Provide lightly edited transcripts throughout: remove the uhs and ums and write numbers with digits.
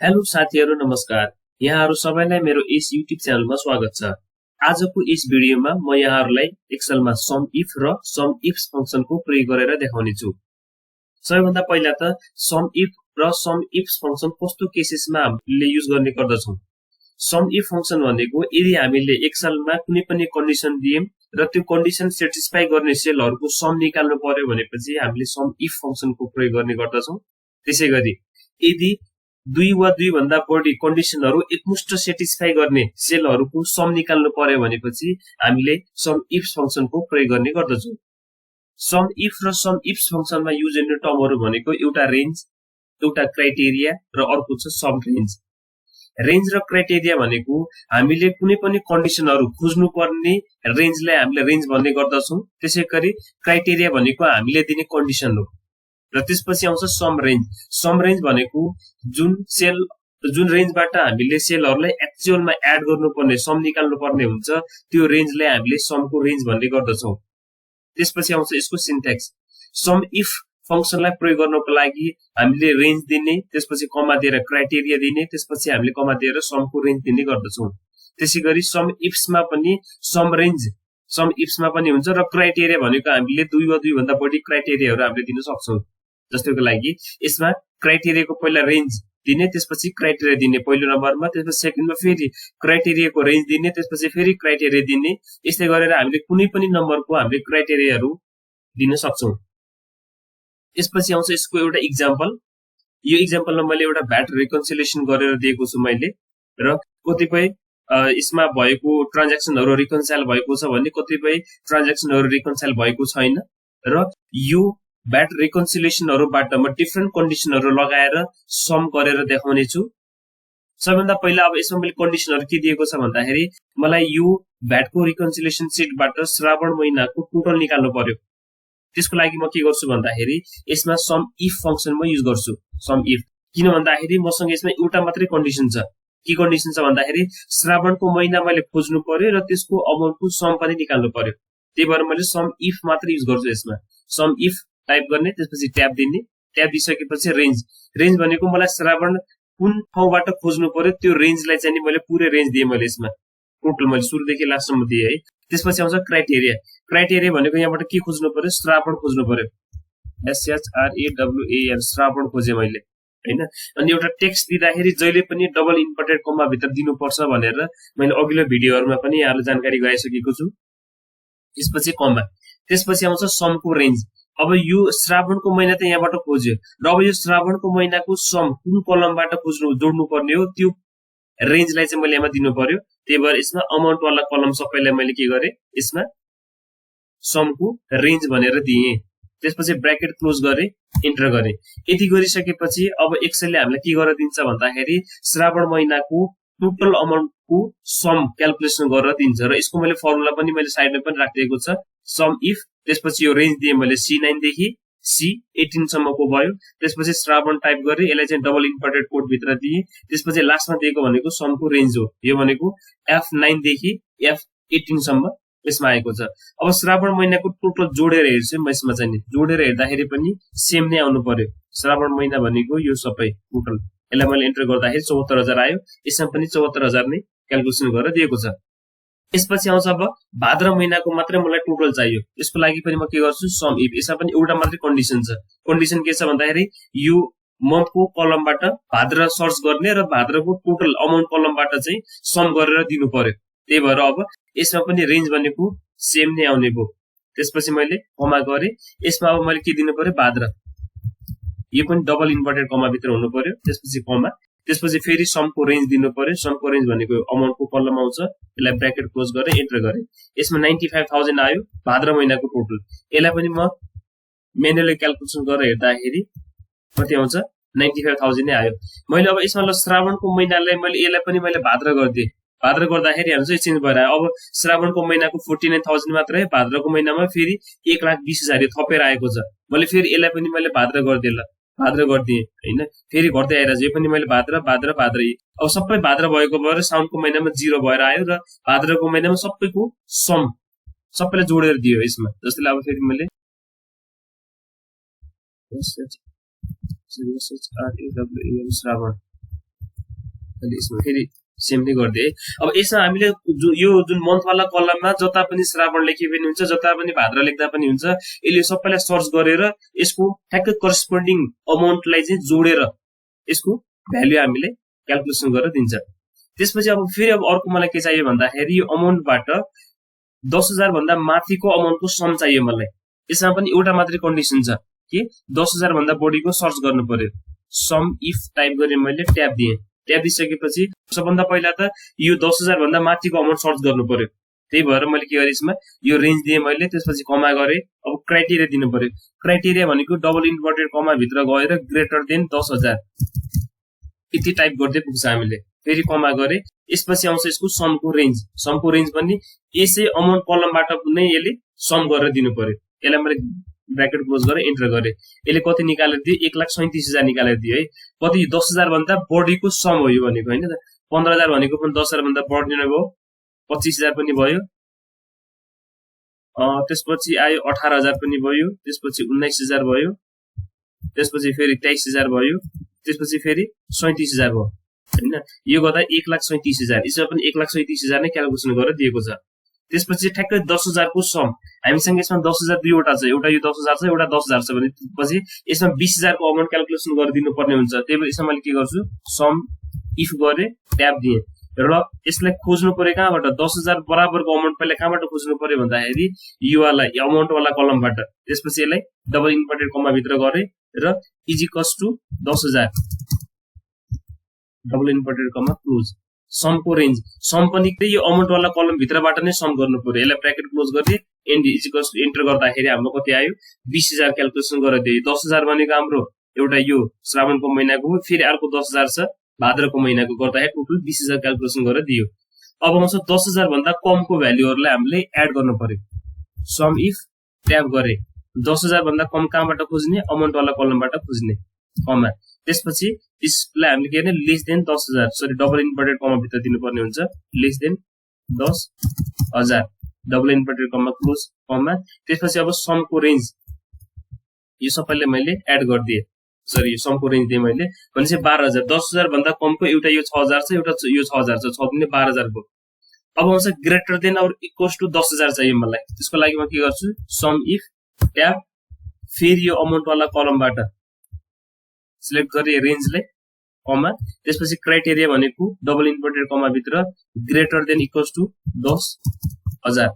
Hello साथीहरु नमस्कार। यहाँहरु सबैलाई मेरो यस युट्युब च्यानलमा स्वागत छ। आजको यस भिडियोमा म यहाँहरुलाई एक्सेलमा सम इफ र सम इफ्स फंक्सनको प्रयोग गरेर देखाउने छु। सबैभन्दा पहिला त सम इफ र सम इफ्स फंक्सन कस्तो केसेसमा हामीले युज गर्ने गर्दछौं। सम इफ फंक्सन भनेको यदि हामीले एक्सेलमा कुनै पनि कन्डिसन दियौं र त्यो कन्डिसन सेटिस्फाई गर्ने सेलहरुको सम निकाल्नु पर्यो भनेपछि हामीले सम इफ फंक्सनको प्रयोग गर्ने गर्दछौं। त्यसैगरी यदि दुई वा दुई भन्दा बढी कन्डिसनहरु एकमुष्ट सेटिस्फाई गर्ने सेलहरुको सम निकाल्नु पर्यो भनेपछि हामीले सम इफ फंक्सनको प्रयोग गर्ने गर्दछौं। सम इफ र सम इफ्स फंक्सनमा युज गर्ने टर्महरु भनेको एउटा रेन्ज, एउटा क्राइटेरिया र अर्को छ सम रेन्ज। रेन्ज र क्राइटेरिया भनेको हामीले कुनै पनि कन्डिसनहरु खोज्नु पर्ने रेन्जलाई हामीले रेन्ज भन्ने गर्दछौं। त्यसैगरी क्राइटेरिया भनेको हामीले दिने कन्डिसन हो र त्यसपछि आउँछ सम रेन्ज। सम रेन्ज भनेको जुन रेन्जबाट हामीले सेलहरुलाई एक्चुअलमा एड गर्नुपर्ने सम निकाल्नु पर्ने हुन्छ त्यो रेन्जलाई हामीले समको रेन्ज भन्ने गर्दछौं। त्यसपछि आउँछ यसको सिन्ट्याक्स। सम इफ फंक्सनलाई प्रयोग गर्नको लागि हामीले रेन्ज दिने, त्यसपछि कमा दिएर क्राइटेरिया दिने, त्यसपछि हामीले कमा दिएर समको रेन्ज दिने गर्दछौं। त्यसैगरी सम इफ्समा पनि सम रेन्ज सम इफ्समा पनि हुन्छ र क्राइटेरिया भनेको हामीले दुई वा दुई भन्दा बढी क्राइटेरियाहरु हामीले दिन सक्छौं। जस्तोको लागि यसमा क्राइटेरियाको पहिला रेन्ज दिने, त्यसपछि क्राइटेरिया दिने पहिलो नम्बरमा, त्यसपछि सेकेन्डमा फेरि क्राइटेरियाको रेन्ज दिने, त्यसपछि फेरि क्राइटेरिया दिने। यस्तै गरेर हामीले कुनै पनि नम्बरको हामीले क्राइटेरियाहरु दिन सक्छौं। यसपछि आउँछ यसको एउटा एक्जाम्पल। यो एक्जाम्पलमा मैले एउटा भ्याट रिकन्सिलिएसन गरेर दिएको छु मैले, र कतिपय यसमा भएको ट्रान्ज्याक्सनहरु रिकन्साइल भएको छ भने कतिपय ट्रान्ज्याक्सनहरु रिकन्साइल भएको छैन, र यो भ्याट रिकन्सिलिएसनहरुबाट म डिफरेन्ट कन्डिसनहरु लगाएर सम गरेर देखाउने छु। सबैभन्दा पहिला अब यसमा मैले कन्डिसनहरु के दिएको छ भन्दाखेरि मलाई यो भ्याटको रिकन्सिलिएसन सिटबाट श्रावण महिनाको टोटल निकाल्नु पर्यो। त्यसको लागि म के गर्छु भन्दाखेरि यसमा सम इफ फंक्सन म युज गर्छु। सम इफ किन भन्दाखेरि मसँग यसमा एउटा मात्रै कन्डिसन छ। के कन्डिसन छ भन्दाखेरि श्रावणको महिना मैले खोज्नु पर्यो र त्यसको अमाउन्टको सम पनि निकाल्नु पर्यो। त्यही भएर मैले सम इफ मात्र युज गर्छु यसमा। सम इफ टाइप गर्ने, त्यसपछि ट्याब दिने, ट्याब दिइसकेपछि रेन्ज। रेन्ज भनेको मलाई श्रावण कुन ठाउँबाट खोज्नु पर्यो त्यो रेन्जलाई चाहिँ नि मैले पुरै रेन्ज दिए मैले यसमा टोटल मैले सुरुदेखि लास्टसम्म दिए है। त्यसपछि आउँछ क्राइटेरिया। क्राइटेरिया भनेको यहाँबाट के खोज्नु पर्यो, श्रावण खोज्नु पर्यो। SHRAWAN श्रावण खोजे मैले हैन। अनि एउटा टेक्स्ट दिँदाखेरि जहिले पनि डबल इन्भर्टेड कमा भित्र दिनुपर्छ भनेर मैले अघिल्लो भिडियोहरुमा पनि यहाँलाई जानकारी गराइसकेको छु। त्यसपछि कमा, त्यसपछि आउँछ समको रेन्ज। अब यो श्रावणको महिना त यहाँबाट खोज्यो र अब यो श्रावणको महिनाको सम कुन कलमबाट जोड्नु पर्ने हो त्यो रेन्जलाई चाहिँ मैले यहाँ दिनु पर्यो। त्यही भएर यसमा अमाउन्ट वाला कलम सबैलाई मैले के गरे, यसमा समको रेन्ज भनेर दिए। त्यसपछि ब्र्याकेट क्लोज गरे, इन्टर गरे। यति गरिसकेपछि अब एक्सेलले हामीलाई के गरेर दिन्छ भन्दाखेरि श्रावण महिनाको टोटल अमाउन्टको सम क्याल्कुलेसन गरेर दिन्छ र यसको मैले फर्मुला पनि मैले साइडमा पनि राखिदिएको छ। सम इफ, त्यसपछि यो रेन्ज दिए मैले C9 देखि C18 सम्मको भयो। त्यसपछि श्रावण टाइप गरे, यसलाई चाहिँ डबल इन्भर्टेड कोट भित्र दिए। त्यसपछि लास्टमा दिएको भनेको समको रेन्ज हो। यो भनेको F9 देखि F18 सम्म यसमा आएको छ। अब श्रावण महिनाको टोटल जोडेर हेर्छु म यसमा चाहिँ जोडेर हेर्दाखेरि पनि सेम नै आउनु पर्यो। श्रावण महिना भनेको यो सबै टोटल, यसलाई मैले एन्टर गर्दाखेरि 74,000 आयो। यसमा पनि 74,000 नै क्याल्कुलेसन गरेर दिएको छ। यसपछि आउँछ अब भाद्र महिनाको मात्रै मलाई टोटल चाहियो। यसको लागि पनि म के गर्छु, सम इफ। यसमा पनि एउटा मात्रै कन्डिसन छ। कन्डिसन के छ भन्दाखेरि यो मन्थको कलमबाट भाद्र सर्च गर्ने र भाद्रको टोटल अमाउन्ट कलमबाट चाहिँ सम गरेर दिनु पर्यो। त्यही भएर अब यसमा पनि रेन्ज भनेको सेम नै आउने भयो। त्यसपछि मैले कमा गरे, यसमा अब मैले के दिनु पर्यो, भाद्र। यो पनि डबल इन्भर्टेड कमा भित्र हुनु पर्यो। त्यसपछि कमा, त्यसपछि फेरि समको रेन्ज दिनु पर्यो। समको रेन्ज भनेको अमाउन्टको कलम आउँछ। यसलाई ब्र्याकेट क्लोज गरे, एन्टर गरे। यसमा 95,000 आयो भाद्र महिनाको टोटल। यसलाई पनि म म्यानुअली क्याल्कुलेसन गरेर हेर्दाखेरि कति आउँछ, 95,000 नै आयो। मैले अब यसमा ल श्रावणको महिनालाई मैले यसलाई पनि मैले भाद्र गर्दिए। भाद्र गर्दाखेरि हाम्रो चाहिँ चेन्ज भएर आयो। अब श्रावणको महिनाको 49,000 मात्र है, भाद्रको महिनामा फेरि 1,20,000 थपेर आएको छ। मैले फेरि यसलाई पनि मैले भाद्र गर्दिए, ल भाद्र गर्दिए हैन। फेरि घट्दै आइरहेछ, यो पनि मैले भाद्र भाद्र भाद्र। अब सबै भाद्र भएको भएर साउनको महिनामा 0 भएर आयो र भाद्रको महिनामा सबैको सम सबैलाई जोडेर दियो यसमा। जस्तै अब फेरि मैले SHRAWAN अहिले यसमा फेरि सेम नै गरिदिए। अब यसमा हामीले यो जुन मन्थवाला कलममा जता पनि श्रावण लेखे पनि हुन्छ, जता पनि भाद्र लेख्दा पनि हुन्छ, यसले सबैलाई सर्च गरेर यसको ठ्याक्कै करस्पोन्डिङ अमाउन्टलाई चाहिँ जोडेर यसको भ्यालु हामीले क्याल्कुलेसन गरेर दिन्छ। त्यसपछि अब फेरि अब अर्को मलाई के चाहियो भन्दाखेरि यो अमाउन्टबाट 10,000 भन्दा माथिको अमाउन्टको सम चाहियो मलाई। यसमा पनि एउटा मात्रै कन्डिसन छ कि 10,000 भन्दा बढीको सर्च गर्नु पर्यो। सम इफ टाइप गरेर मैले ट्याब दिएँ। ट्याब दिइसकेपछि सबभन्दा पहिला त यो 10,000 भन्दा माथिको अमाउन्ट सर्च गर्नु पर्यो। त्यही भएर मैले के गरेँ यसमा यो रेन्ज दिएँ मैले, त्यसपछि कमा गरेँ। अब क्राइटेरिया दिनु पर्यो। क्राइटेरिया भनेको डबल इन्भर्टेड कमा भित्र गएर ग्रेटर देन 10,000 यति टाइप गर्दै पुग्छ हामीले। फेरि कमा गरेँ। यसपछि आउँछ यसको समको रेन्ज। समको रेन्ज पनि यसै अमाउन्ट कलमबाट नै यसले सम गरेर दिनु पर्यो। यसलाई मैले ब्र्याकेट क्लोज गरेर इन्टर गरेँ। यसले कति निकालेर दियो? 1,37,000 निकालेर दियो है। कति 10,000 भन्दा बढीको सम हो यो भनेको होइन त। 15,000 भनेको पनि 10,000 भन्दा बढी नै भयो। 25,000 पनि भयो। त्यसपछि आयो 18,000 पनि भयो। त्यसपछि 19,000 भयो। त्यसपछि फेरि 23,000 भयो। त्यसपछि फेरि 37,000 भयो होइन। यो गर्दा 1,37,000। यसमा पनि 1,37,000 नै क्याल्कुलेसन गरेर दिएको छ। त्यसपछि ठ्याक्कै 10,000 को सम हामीसँग यसमा 10,000 दुईवटा छ, एउटा यो 10,000 छ, एउटा 10,000 छ भनेपछि यसमा 20,000 को अमाउन्ट क्याल्कुलेसन गरिदिनु पर्ने हुन्छ। त्यही भएर यसमा मैले के गर्छु सम इफ गरे ट्याब दिए र यसलाई खोज्नु पर्यो कहाँबाट? 10,000 बराबरको अमाउन्ट पहिला कहाँबाट खोज्नु पर्यो भन्दाखेरि यो वाला अमाउन्ट वाला कलमबाट। त्यसपछि यसलाई डबल इन्भर्टेड कमा भित्र गरे र equals to 10,000 double inverted comma close. समको रेन्ज सम पनि यो अमाउन्ट वाला कलम भित्रबाट नै सम गर्नु पर्यो। यसलाई ब्र्याकेट क्लोज गर्दै एन्ड इजिकल्स टु इन्टर गर्दाखेरि हाम्रो कति आयो? 20,000 क्याल्कुलेसन गरेर दियो। 10,000 भनेको हाम्रो एउटा यो श्रावणको महिनाको हो, फेरि अर्को 10,000 छ भाद्रको महिनाको, गर्दाखेरि टोटल 20,000 क्याल्कुलेसन गरेर दियो। अब आउँछ 10,000 भन्दा कमको भ्यालुहरूलाई हामीले एड गर्नु पर्यो। सम इफ ट्याब गरे 10,000 भन्दा कम कहाँबाट खोज्ने? अमाउन्ट वाला कलमबाट खोज्ने कमा। त्यसपछि यसलाई हामीले के गर्ने? लेस देन 10,000 सरी डबल इन्भर्टेड कमा भित्र दिनुपर्ने हुन्छ। Less than 10,000 double inverted comma close comma. त्यसपछि अब समको रेन्ज यो सबैले मैले एड गरिदिएँ। सरी यो समको रेन्ज दिएँ मैले भनेपछि 12,000। 10,000 भन्दा कमको एउटा यो 6,000 छ, एउटा यो 6,000 छ, 6 दिने 12,000 भयो। अब आउँछ ग्रेटर देन और इक्वल्स टु 10,000 चाहियो मलाई। त्यसको लागि म के गर्छु? सम इफ ट्याब फेरि यो अमाउन्ट वाला कलमबाट सिलेक्ट गरे रेन्जलाई कमा। त्यसपछि क्राइटेरिया भनेको डबल इन्भर्टेड कमा भित्र greater than equals to 10,000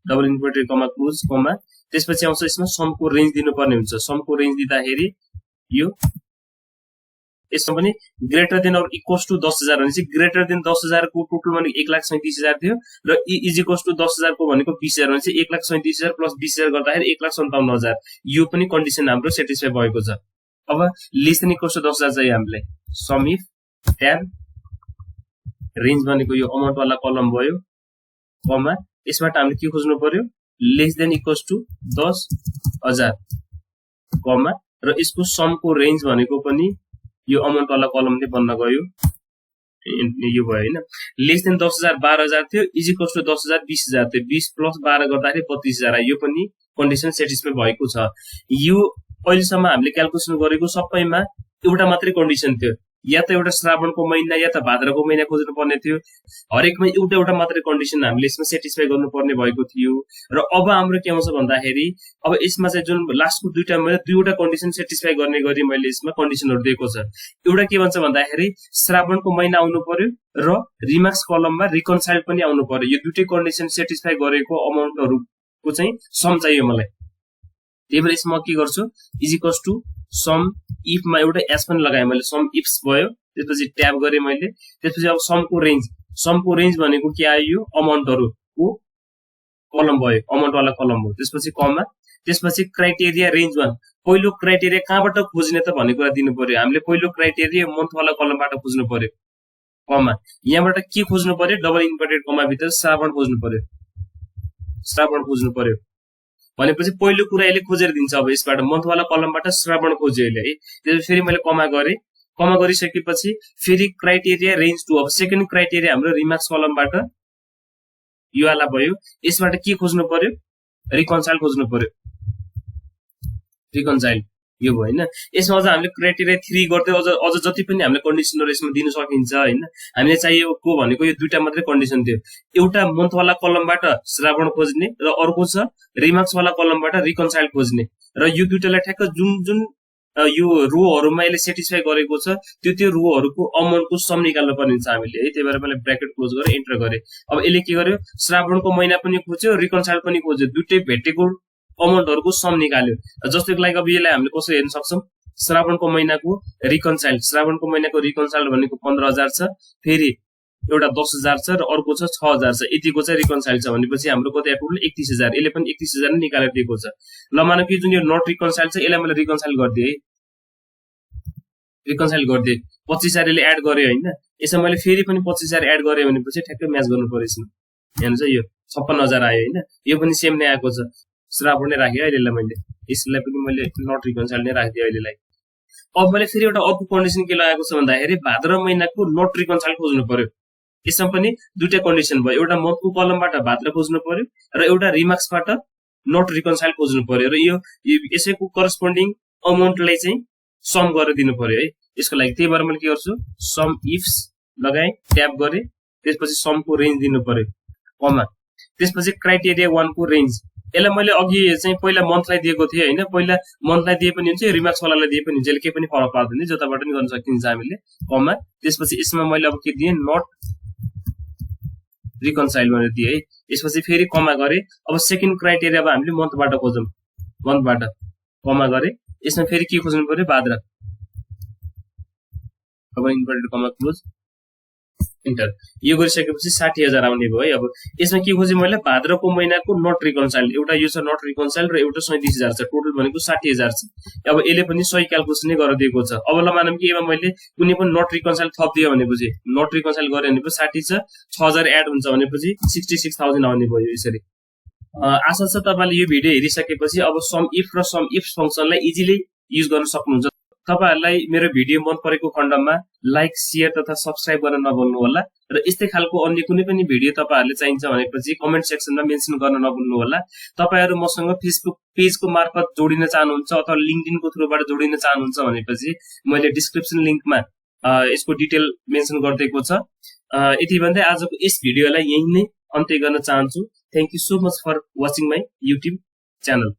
double inverted comma close comma. त्यसपछि आउँछ यसमा समको रेन्ज दिनुपर्ने हुन्छ। समको रेन्ज दिँदाखेरि यो यसमा पनि ग्रेटर देन और इक्वल्स टु 10,000 भनेपछि ग्रेटर देन 10,000 को टोटल भनेको 1,37,000 थियो र इजिकल्स टु 10,000 को भनेको 20,000 भनेपछि 1,37,000 प्लस 20,000 गर्दाखेरि 1,57,000। यो पनि कन्डिसन हाम्रो सेटिस्फाई भएको छ। अब लेस देन इक्वल्स टु 10,000 चाहियो हामीलाई। सम इफ ट्याब रेन्ज भनेको यो अमाउन्ट वाला कलम भयो कमा। यसबाट हामीले के खोज्नु पर्यो? लेस देन इक्वल्स टु 10,000 कमा र यसको समको रेन्ज भनेको पनि यो अमाउन्ट वाला कलम नै बन्न गयो। यो भयो हैन। लेस देन 10,000 12,000 थियो, इजिकल्स टु 10,000 20,000 थियो। 20 प्लस 12 गर्दाखेरि 25,000 आयो। यो पनि कन्डिसन सेटिस्फाई भएको छ। यो अहिलेसम्म हामीले क्याल्कुलेसन गरेको सबैमा एउटा मात्रै कन्डिसन थियो, या त एउटा श्रावणको महिना या त भाद्रको महिना खोज्नु पर्ने थियो। हरेकमा एउटा एउटा मात्रै कन्डिसन हामीले यसमा सेटिस्फाई गर्नुपर्ने भएको थियो। र अब हाम्रो के आउँछ भन्दाखेरि अब यसमा चाहिँ जुन लास्टको दुईवटा कन्डिसन सेटिस्फाई गर्ने गरी मैले यसमा कन्डिसनहरू दिएको छ। एउटा के भन्छ भन्दाखेरि श्रावणको महिना आउनु पर्यो र रिमार्क्स कलममा रिकन्साइल पनि आउनु पर्यो। यो दुईटै कन्डिसन सेटिस्फाई गरेको अमाउन्टहरूको चाहिँ सम चाहियो मलाई। त्यही भएर यसमा के गर्छु? इजिकल्स टु सम इफमा एउटा एस पनि लगाएँ मैले। सम इफ्स भयो। त्यसपछि ट्याब गरेँ मैले। त्यसपछि अब समको रेन्ज भनेको के आयो? यो अमाउन्टहरूको कलम भयो, अमाउन्ट वाला कलम हो। त्यसपछि कमा। त्यसपछि क्राइटेरिया रेन्ज 1 पहिलो क्राइटेरिया कहाँबाट खोज्ने त भन्ने कुरा दिनु पर्यो। हामीले पहिलो क्राइटेरिया मन्थ वाला कलमबाट खोज्नु पर्यो कमा। यहाँबाट के खोज्नु पर्यो? डबल इन्भर्टेड कमा भित्र श्रावण खोज्नु पर्यो भनेपछि पहिलो कुरा यसले खोजेर दिन्छ। अब यसबाट मन्थवाला कलमबाट श्रावण खोज्यो यसले है। त्यसपछि फेरि मैले कमा गरेँ। कमा गरिसकेपछि फेरि क्राइटेरिया रेन्ज 2 अब सेकेन्ड क्राइटेरिया हाम्रो रिमार्क्स कलमबाट यो वाला भयो। यसबाट के खोज्नु पर्यो? रिकन्साइल खोज्नु पर्यो। रिकन्साइल यो भयो हैन। यसमा अझ हामीले क्राइटेरिया 3 गर्दै अझ जति पनि हामीले कन्डिसनहरु यसमा दिन सकिन्छ हैन। हामीले चाहिएको भनेको यो दुईटा मात्रै कन्डिसन थियो। एउटा मन्थ वाला कलमबाट श्रावण खोज्ने र अर्को छ रिमार्क्स वाला कलमबाट रिकन्साइल खोज्ने र यो दुईटालाई ठ्याक्क जुन जुन यो रोहरुमा यसले सेटिस्फाई गरेको छ त्यो रोहरुको अमाउन्टको सम निकाल्नु पर्ने छ हामीले है। त्यही भएर मैले ब्र्याकेट क्लोज गरेर एन्टर गरे। अब यसले के गर्यो श्रावणको महिना पनि खोज्यो रिकन्साइल पनि खोज्यो, दुईटै भेटेको अमाउन्टहरुको सम निकाल्यो। जस्तोको लागि अब यसलाई हामीले कसरी हेर्न सक्छौं श्रावणको महिनाको रिकन्साइल भनेको 15000 छ, फेरि एउटा 10000 छ र अर्को छ 6000 छ, यतिको चाहिँ रिकन्साइल छ भनेपछि हाम्रो कति आइपुग्यो 31000। यसले पनि 31000 नै निकालेर दिएको छ। ल मानौ कि जुन यो नट रिकन्साइल छ यसलाई मैले रिकन्साइल गरिदिए 25000 यसले एड गर्यो हैन। यसमा मैले फेरि पनि 25000 एड गरे भनेपछि ठ्याक्कै म्याच गर्नु पर्यो यसमा। हेर्नुस् है यो 56000 आयो हैन। यो पनि सेम नै आएको छ, श्रावण नै राखे अहिलेलाई मैले। यसलाई पनि मैले नट रिकन्साइल नै राखिदिए अहिलेलाई। अब मैले फेरि एउटा अर्को कन्डिसन के लगाएको छ भन्दाखेरि भाद्र महिनाको नट रिकन्साइल खोज्नु पर्यो। यसमा पनि दुईटा कन्डिसन भयो, एउटा मन्थको कलमबाट भाद्र खोज्नु पर्यो र एउटा रिमार्क्सबाट नट रिकन्साइल खोज्नु पर्यो र यो यसैको करस्पोन्डिङ अमाउन्टलाई चाहिँ सम गरेर दिनु पर्यो है यसको लागि। त्यही भएर मैले के गर्छु सम इफ्स लगाए, ट्याब गरे, त्यसपछि समको रेन्ज दिनु पर्यो कमा, त्यसपछि क्राइटेरिया 1 को रेन्ज। यसलाई मैले अघि चाहिँ पहिला मन्थलाई दिएको थिएँ हैन। पहिला मन्थलाई दिए पनि हुन्छ, रिमार्क्स वालालाई दिए पनि हुन्छ, यसले केही पनि फरक पार्दैन, जताबाट पनि गर्न सकिन्छ हामीले कमा। त्यसपछि यसमा मैले अब के दिएँ नट रिकन्साइल भनेर दिएँ है। यसपछि फेरि कमा गरे। अब सेकेन्ड क्राइटेरिया अब हामीले मन्थबाट खोजौं, मन्थबाट कमा गरे। यसमा फेरि के खोज्नु पर्यो भाद्र। अब इन्भर्टेड कमा क्लोज इन्टर। यो गरिसकेपछि 60000 आउने भयो है। अब यसमा के खोजे मैले भाद्रको महिनाको नट रिकन्साइल, एउटा यो छ नट रिकन्साइल र एउटा 37000 छ, टोटल भनेको 60000 छ। अब यसले पनि सही क्याल्कुलेसन नै गरेर दिएको छ। अब ल मानौं कि यसमा मैले कुनै पनि नट रिकन्साइल थप दिए भनेपछि नट रिकन्साइल गरे भनेपछि 60 छ, 6000 एड हुन्छ भनेपछि 66000 आउने भयो यसरी। आशा छ तपाईले यो भिडियो हेरिसकेपछि अब सम इफ र सम इफ्स फंक्सनलाई इजिली युज गर्न सक्नुहुन्छ। तपाईहरुलाई मेरो भिडियो मन परेको खण्डमा लाइक, शेयर तथा सब्स्क्राइब गर्न नभुल्नु होला र यस्तै खालको अन्य कुनै पनि भिडियो तपाईहरुले चाहिन्छ भनेपछि कमेन्ट सेक्सनमा मेन्सन गर्न नभुल्नु होला। तपाईहरु मसँग फेसबुक पेजको मार्फत जोडिन चाहनुहुन्छ अथवा लिंक्डइनको थ्रुबाट जोडिन चाहनुहुन्छ भनेपछि मैले डिस्क्रिप्सन लिंकमा यसको डिटेल मेन्सन गरिदिएको छ। यति भन्दै आजको यस भिडियोलाई यही नै अन्त्य गर्न चाहन्छु। Thank you so much for watching my YouTube channel.